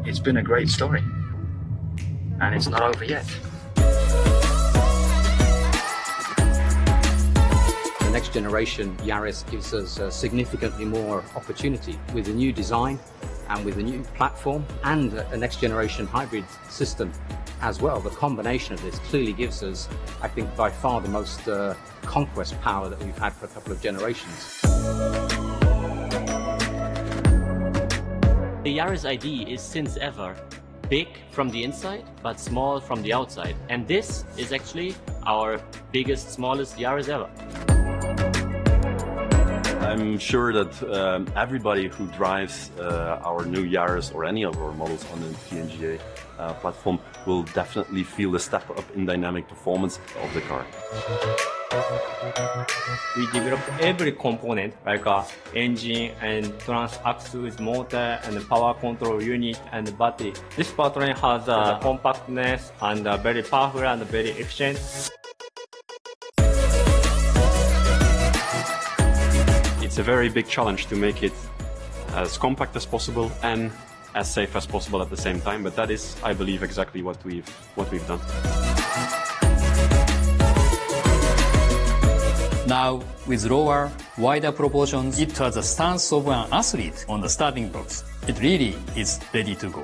it's been a great story, and it's not over yet. The next generation Yaris gives us significantly more opportunity with a new design and with a new platform and a next generation hybrid system as well. The combination of this clearly gives us, I think, by far the most conquest power that we've had for a couple of generations. The Yaris ID is since ever big from the inside, but small from the outside. And this is actually our biggest, smallest Yaris ever. I'm sure that everybody who drives our new Yaris or any of our models on the TNGA platform will definitely feel the step up in dynamic performance of the car. We developed every component like engine and trans-axle motor and power control unit and battery. This powertrain has compactness and very powerful and very efficient. It's a very big challenge to make it as compact as possible and as safe as possible at the same time, but that is, I believe, exactly what we've done. Now, with lower, wider proportions, it has the stance of an athlete on the starting blocks. It really is ready to go.